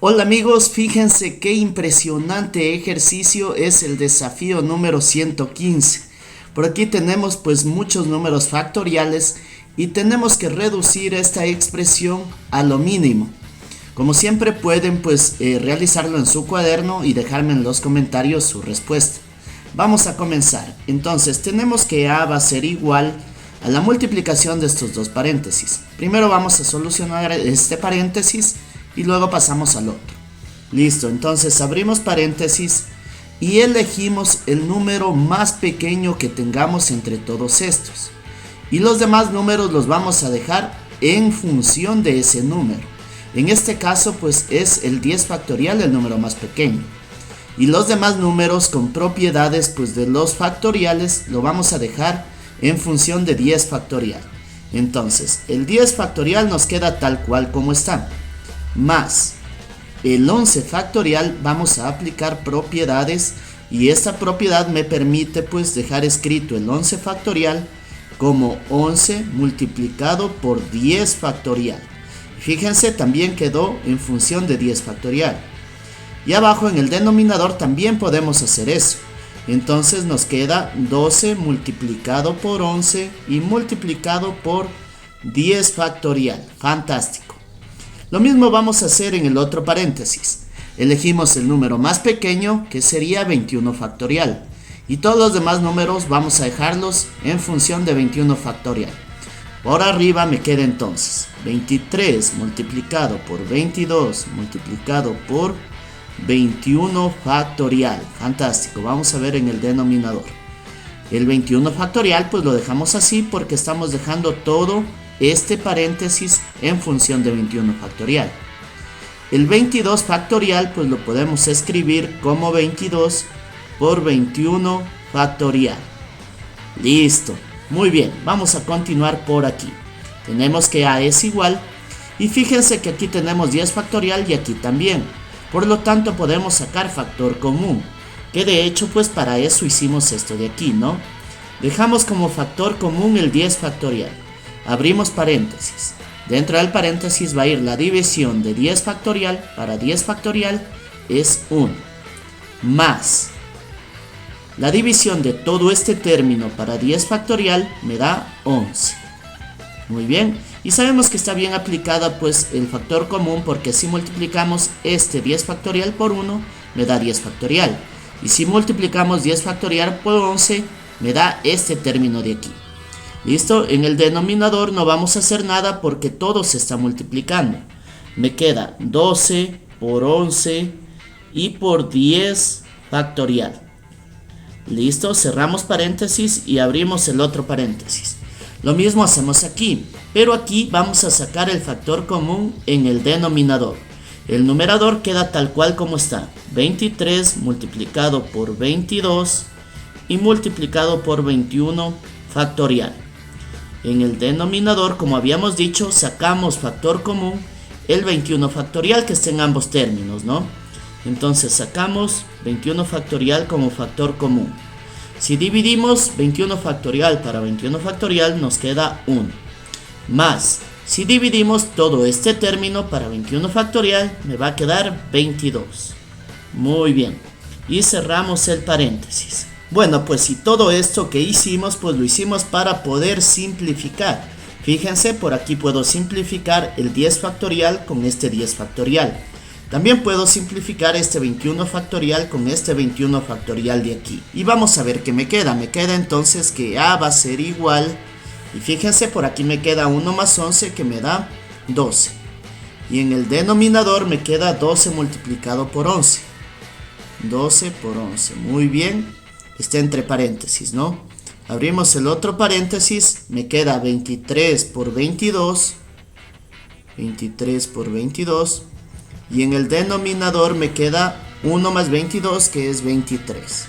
Hola amigos, fíjense qué impresionante ejercicio es el desafío número 115. Por aquí tenemos pues muchos números factoriales y tenemos que reducir esta expresión a lo mínimo. Como siempre pueden pues realizarlo en su cuaderno y dejarme en los comentarios su respuesta. Vamos a comenzar. Entonces tenemos que A va a ser igual a la multiplicación de estos dos paréntesis. Primero vamos a solucionar este paréntesis y luego pasamos al otro. Listo, entonces abrimos paréntesis y elegimos el número más pequeño que tengamos entre todos estos. Y los demás números los vamos a dejar en función de ese número. En este caso pues es el 10 factorial el número más pequeño. Y los demás números con propiedades pues de los factoriales lo vamos a dejar en función de 10 factorial. Entonces el 10 factorial nos queda tal cual como está. Más el 11 factorial vamos a aplicar propiedades y esta propiedad me permite pues dejar escrito el 11 factorial como 11 multiplicado por 10 factorial. Fíjense, también quedó en función de 10 factorial. Y abajo en el denominador también podemos hacer eso. Entonces nos queda 12 multiplicado por 11 y multiplicado por 10 factorial. Fantástico. Lo mismo vamos a hacer en el otro paréntesis. Elegimos el número más pequeño, que sería 21 factorial. Y todos los demás números vamos a dejarlos en función de 21 factorial. Por arriba me queda entonces 23 multiplicado por 22 multiplicado por 21 factorial. Fantástico. Vamos a ver en el denominador. El 21 factorial pues lo dejamos así porque estamos dejando todo este paréntesis en función de 21 factorial. El 22 factorial pues lo podemos escribir como 22 por 21 factorial. Listo. Muy bien, vamos a continuar por aquí. Tenemos que A es igual y fíjense que aquí tenemos 10 factorial y aquí también. Por lo tanto podemos sacar factor común, que de hecho pues para eso hicimos esto de aquí, ¿no? Dejamos como factor común el 10 factorial. Abrimos paréntesis. Dentro del paréntesis va a ir la división de 10 factorial. Para 10 factorial es 1. Más la división de todo este término para 10 factorial me da 11. Muy bien. Y sabemos que está bien aplicada pues el factor común porque si multiplicamos este 10 factorial por 1 me da 10 factorial. Y si multiplicamos 10 factorial por 11 me da este término de aquí. ¿Listo? En el denominador no vamos a hacer nada porque todo se está multiplicando. Me queda 12 por 11 y por 10 factorial. ¿Listo? Cerramos paréntesis y abrimos el otro paréntesis. Lo mismo hacemos aquí, pero aquí vamos a sacar el factor común en el denominador. El numerador queda tal cual como está. 23 multiplicado por 22 y multiplicado por 21 factorial. En el denominador, como habíamos dicho, sacamos factor común el 21 factorial que está en ambos términos, ¿no? Entonces sacamos 21 factorial como factor común. Si dividimos 21 factorial para 21 factorial nos queda 1. Más, si dividimos todo este término para 21 factorial me va a quedar 22. Muy bien. Y cerramos el paréntesis. Bueno, pues si todo esto que hicimos, pues lo hicimos para poder simplificar. Fíjense, por aquí puedo simplificar el 10 factorial con este 10 factorial. También puedo simplificar este 21 factorial con este 21 factorial de aquí. Y vamos a ver qué me queda. Me queda entonces que A va a ser igual. Y fíjense, por aquí me queda 1 más 11 que me da 12. Y en el denominador me queda 12 multiplicado por 11. 12 por 11. Muy bien. Está entre paréntesis, ¿no? Abrimos el otro paréntesis. Me queda 23 por 22. 23 por 22. Y en el denominador me queda 1 más 22 que es 23.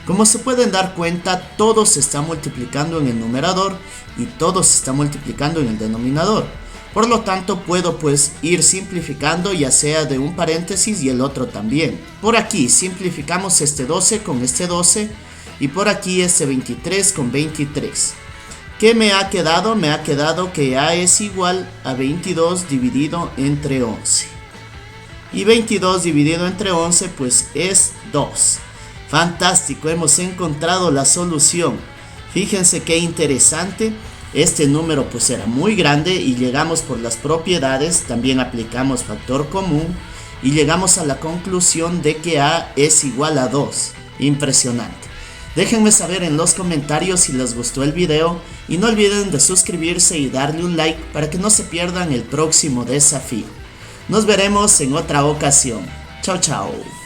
Como se pueden dar cuenta, todo se está multiplicando en el numerador y todo se está multiplicando en el denominador. Por lo tanto, puedo pues ir simplificando ya sea de un paréntesis y el otro también. Por aquí simplificamos este 12 con este 12 y por aquí este 23 con 23. ¿Qué me ha quedado? Me ha quedado que A es igual a 22 dividido entre 11. Y 22 dividido entre 11 pues es 2. Fantástico, hemos encontrado la solución. Fíjense qué interesante. Este número pues era muy grande y llegamos por las propiedades, también aplicamos factor común y llegamos a la conclusión de que A es igual a 2. Impresionante. Déjenme saber en los comentarios si les gustó el video y no olviden de suscribirse y darle un like para que no se pierdan el próximo desafío. Nos veremos en otra ocasión. Chao, chao.